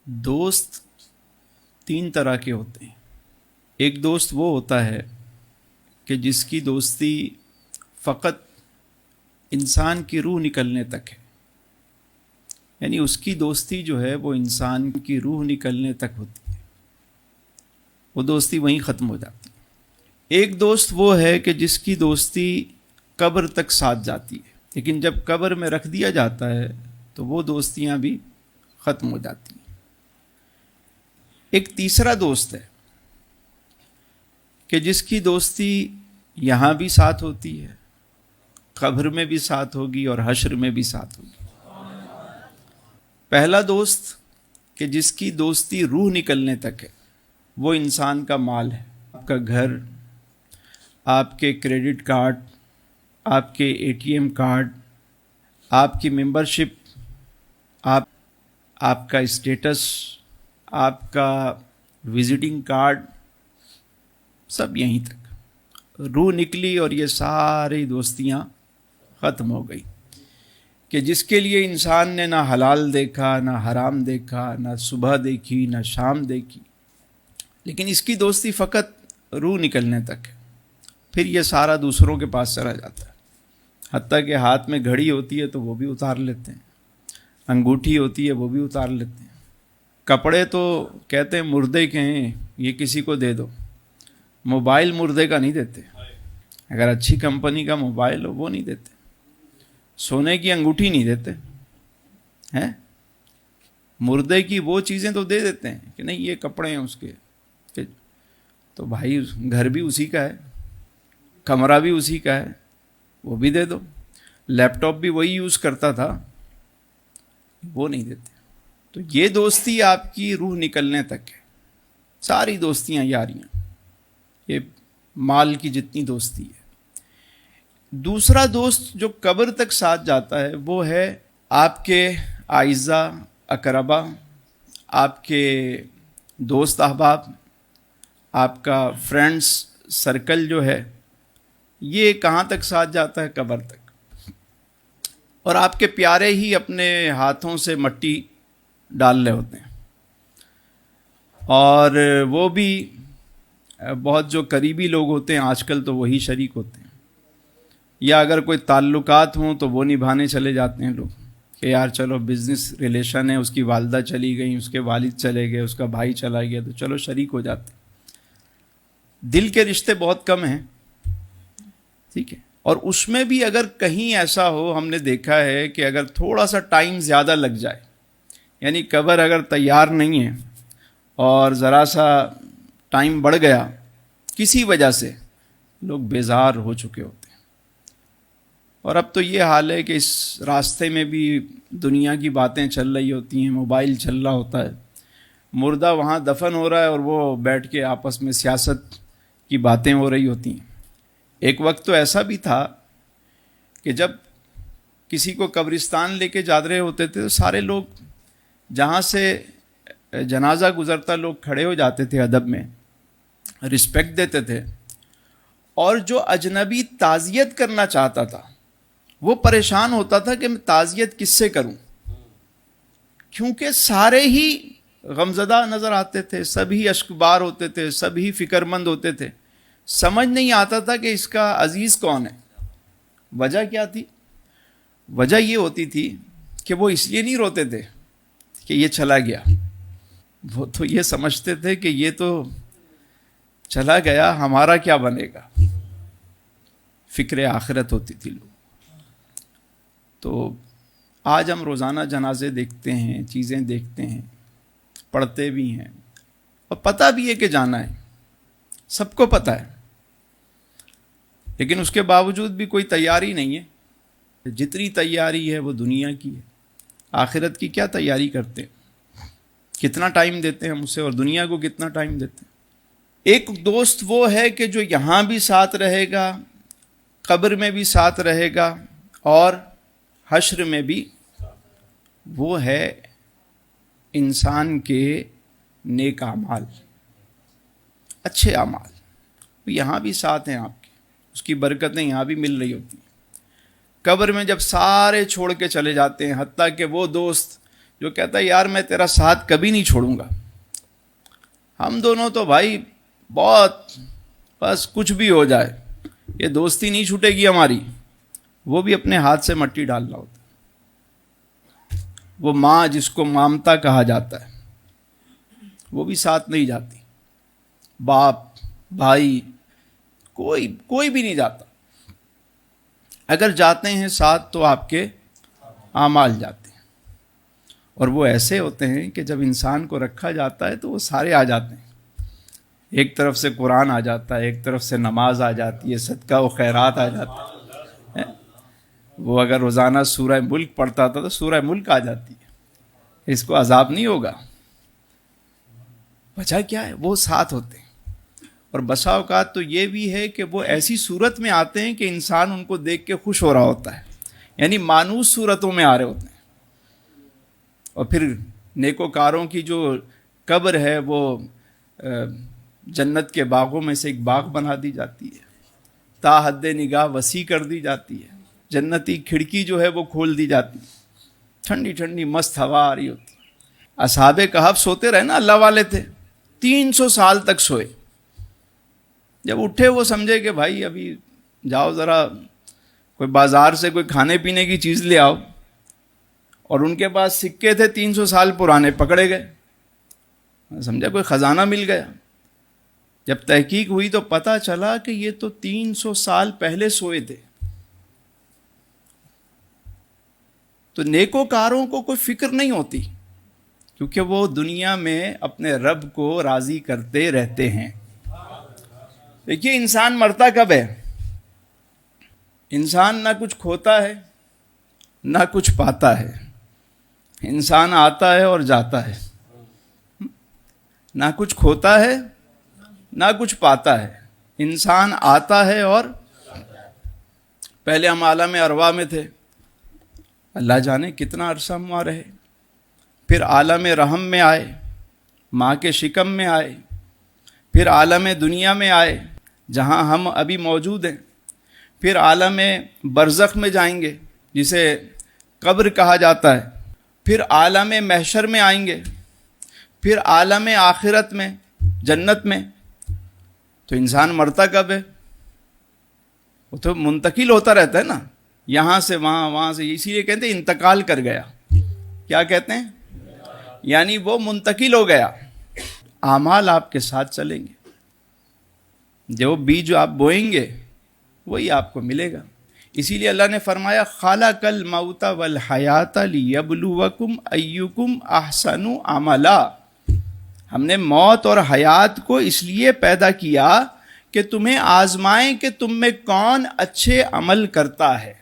دوست تین طرح کے ہوتے ہیں۔ ایک دوست وہ ہوتا ہے کہ جس کی دوستی فقط انسان کی روح نکلنے تک ہے، یعنی اس کی دوستی جو ہے وہ انسان کی روح نکلنے تک ہوتی ہے، وہ دوستی وہیں ختم ہو جاتی ہے۔ ایک دوست وہ ہے کہ جس کی دوستی قبر تک ساتھ جاتی ہے، لیکن جب قبر میں رکھ دیا جاتا ہے تو وہ دوستیاں بھی ختم ہو جاتی ہیں۔ ایک تیسرا دوست ہے کہ جس کی دوستی یہاں بھی ساتھ ہوتی ہے، قبر میں بھی ساتھ ہوگی اور حشر میں بھی ساتھ ہوگی۔ پہلا دوست کہ جس کی دوستی روح نکلنے تک ہے، وہ انسان کا مال ہے، آپ کا گھر، آپ کے کریڈٹ کارڈ، آپ کے ATM کارڈ، آپ کی ممبرشپ، آپ کا اسٹیٹس، آپ کا وزٹنگ کارڈ، سب یہیں تک روح نکلی اور یہ ساری دوستیاں ختم ہو گئی۔ کہ جس کے لیے انسان نے نہ حلال دیکھا، نہ حرام دیکھا، نہ صبح دیکھی، نہ شام دیکھی، لیکن اس کی دوستی فقط روح نکلنے تک ہے، پھر یہ سارا دوسروں کے پاس چلا جاتا ہے۔ حتیٰ کہ ہاتھ میں گھڑی ہوتی ہے تو وہ بھی اتار لیتے ہیں، انگوٹھی ہوتی ہے وہ بھی اتار لیتے ہیں، کپڑے تو کہتے ہیں مردے کے ہیں، یہ کسی کو دے دو، موبائل مردے کا نہیں دیتے، اگر اچھی کمپنی کا موبائل ہو وہ نہیں دیتے، سونے کی انگوٹھی نہیں دیتے ہیں، مردے کی وہ چیزیں تو دے دیتے ہیں کہ نہیں یہ کپڑے ہیں اس کے، تو بھائی گھر بھی اسی کا ہے، کمرہ بھی اسی کا ہے، وہ بھی دے دو، لیپ ٹاپ بھی وہی یوز کرتا تھا، وہ نہیں دیتے۔ تو یہ دوستی آپ کی روح نکلنے تک ہے، ساری دوستیاں یاریاں، یہ مال کی جتنی دوستی ہے۔ دوسرا دوست جو قبر تک ساتھ جاتا ہے وہ ہے آپ کے اعزاء اقربا، آپ کے دوست احباب، آپ کا فرینڈس سرکل جو ہے، یہ کہاں تک ساتھ جاتا ہے؟ قبر تک۔ اور آپ کے پیارے ہی اپنے ہاتھوں سے مٹی ڈال رہے ہوتے ہیں، اور وہ بھی بہت جو قریبی لوگ ہوتے ہیں آج کل تو وہی شریک ہوتے ہیں، یا اگر کوئی تعلقات ہوں تو وہ نبھانے چلے جاتے ہیں لوگ کہ یار چلو بزنس ریلیشن ہے، اس کی والدہ چلی گئی، اس کے والد چلے گئے، اس کا بھائی چلا گیا، تو چلو شریک ہو جاتے ہیں۔ دل کے رشتے بہت کم ہیں، ٹھیک ہے، اور اس میں بھی اگر کہیں ایسا ہو، ہم نے دیکھا ہے کہ اگر تھوڑا سا ٹائم زیادہ لگ جائے، یعنی قبر اگر تیار نہیں ہے اور ذرا سا ٹائم بڑھ گیا کسی وجہ سے، لوگ بیزار ہو چکے ہوتے ہیں۔ اور اب تو یہ حال ہے کہ اس راستے میں بھی دنیا کی باتیں چل رہی ہوتی ہیں، موبائل چل رہا ہوتا ہے، مردہ وہاں دفن ہو رہا ہے اور وہ بیٹھ کے آپس میں سیاست کی باتیں ہو رہی ہوتی ہیں۔ ایک وقت تو ایسا بھی تھا کہ جب کسی کو قبرستان لے کے جا رہے ہوتے تھے تو سارے لوگ جہاں سے جنازہ گزرتا لوگ کھڑے ہو جاتے تھے، ادب میں رسپیکٹ دیتے تھے، اور جو اجنبی تعزیت کرنا چاہتا تھا وہ پریشان ہوتا تھا کہ میں تعزیت کس سے کروں، کیونکہ سارے ہی غمزدہ نظر آتے تھے، سبھی اشکبار ہوتے تھے، سبھی فکر مند ہوتے تھے، سمجھ نہیں آتا تھا کہ اس کا عزیز کون ہے۔ وجہ کیا تھی؟ وجہ یہ ہوتی تھی کہ وہ اس لیے نہیں روتے تھے کہ یہ چلا گیا، وہ تو یہ سمجھتے تھے کہ یہ تو چلا گیا، ہمارا کیا بنے گا، فکر آخرت ہوتی تھی لوگ۔ تو آج ہم روزانہ جنازے دیکھتے ہیں، چیزیں دیکھتے ہیں، پڑھتے بھی ہیں، اور پتہ بھی ہے کہ جانا ہے، سب کو پتہ ہے، لیکن اس کے باوجود بھی کوئی تیاری نہیں ہے۔ جتنی تیاری ہے وہ دنیا کی ہے، آخرت کی کیا تیاری کرتے ہیں؟ کتنا ٹائم دیتے ہیں ہم اسے، اور دنیا کو کتنا ٹائم دیتے ہیں؟ ایک دوست وہ ہے کہ جو یہاں بھی ساتھ رہے گا، قبر میں بھی ساتھ رہے گا، اور حشر میں بھی، وہ ہے انسان کے نیک اعمال، اچھے اعمال، وہ یہاں بھی ساتھ ہیں آپ کے، اس کی برکتیں یہاں بھی مل رہی ہوتی ہیں۔ قبر میں جب سارے چھوڑ کے چلے جاتے ہیں، حتیٰ کہ وہ دوست جو کہتا ہے یار میں تیرا ساتھ کبھی نہیں چھوڑوں گا، ہم دونوں تو بھائی بہت، بس کچھ بھی ہو جائے یہ دوستی نہیں چھوٹے گی ہماری، وہ بھی اپنے ہاتھ سے مٹی ڈالنا ہوتا ہے۔ وہ ماں جس کو مامتا کہا جاتا ہے وہ بھی ساتھ نہیں جاتی، باپ بھائی کوئی بھی نہیں جاتا، اگر جاتے ہیں ساتھ تو آپ کے اعمال جاتے ہیں، اور وہ ایسے ہوتے ہیں کہ جب انسان کو رکھا جاتا ہے تو وہ سارے آ جاتے ہیں، ایک طرف سے قرآن آ جاتا ہے، ایک طرف سے نماز آ جاتی ہے، صدقہ و خیرات آ جاتا ہے۔ وہ اگر روزانہ سورہ ملک پڑھتا تھا تو سورہ ملک آ جاتی ہے، اس کو عذاب نہیں ہوگا۔ وجہ کیا ہے؟ وہ ساتھ ہوتے ہیں، اور بسا اوقات تو یہ بھی ہے کہ وہ ایسی صورت میں آتے ہیں کہ انسان ان کو دیکھ کے خوش ہو رہا ہوتا ہے، یعنی مانوس صورتوں میں آ رہے ہوتے ہیں۔ اور پھر نیکوکاروں کی جو قبر ہے وہ جنت کے باغوں میں سے ایک باغ بنا دی جاتی ہے، تا حد نگاہ وسیع کر دی جاتی ہے، جنتی کھڑکی جو ہے وہ کھول دی جاتی ہے، ٹھنڈی ٹھنڈی مست ہوا آ رہی ہوتی ہے۔ اصحاب کہف سوتے رہے نا، اللہ والے تھے، 300 سال تک سوئے، جب اٹھے وہ سمجھے کہ بھائی ابھی جاؤ ذرا کوئی بازار سے کوئی کھانے پینے کی چیز لے آؤ، اور ان کے پاس سکے تھے 300 سال پرانے، پکڑے گئے، سمجھا کوئی خزانہ مل گیا۔ جب تحقیق ہوئی تو پتہ چلا کہ یہ تو 300 سال پہلے سوئے تھے۔ تو نیکوکاروں کو کوئی فکر نہیں ہوتی، کیونکہ وہ دنیا میں اپنے رب کو راضی کرتے رہتے ہیں۔ دیکھیے انسان مرتا کب ہے؟ انسان نہ کچھ کھوتا ہے نہ کچھ پاتا ہے، انسان آتا ہے اور جاتا ہے، نہ کچھ کھوتا ہے نہ کچھ پاتا ہے، انسان آتا ہے اور پہلے ہم عالم ارواح میں تھے، اللہ جانے کتنا عرصہ ہم وہاں رہے، پھر عالم رحم میں آئے، ماں کے شکم میں آئے، پھر عالم دنیا میں آئے جہاں ہم ابھی موجود ہیں، پھر عالم برزخ میں جائیں گے جسے قبر کہا جاتا ہے، پھر عالم محشر میں آئیں گے، پھر عالم آخرت میں جنت میں۔ تو انسان مرتا کب ہے؟ وہ تو منتقل ہوتا رہتا ہے نا، یہاں سے وہاں، وہاں سے، اسی لیے کہتے ہیں انتقال کر گیا۔ کیا کہتے ہیں؟ یعنی وہ منتقل ہو گیا۔ اعمال آپ کے ساتھ چلیں گے، جو بیج آپ بوئیں گے وہی آپ کو ملے گا۔ اسی لیے اللہ نے فرمایا خالق الموت والحیات لیبلوکم ایکم احسن عملا، ہم نے موت اور حیات کو اس لیے پیدا کیا کہ تمہیں آزمائیں کہ تم میں کون اچھے عمل کرتا ہے۔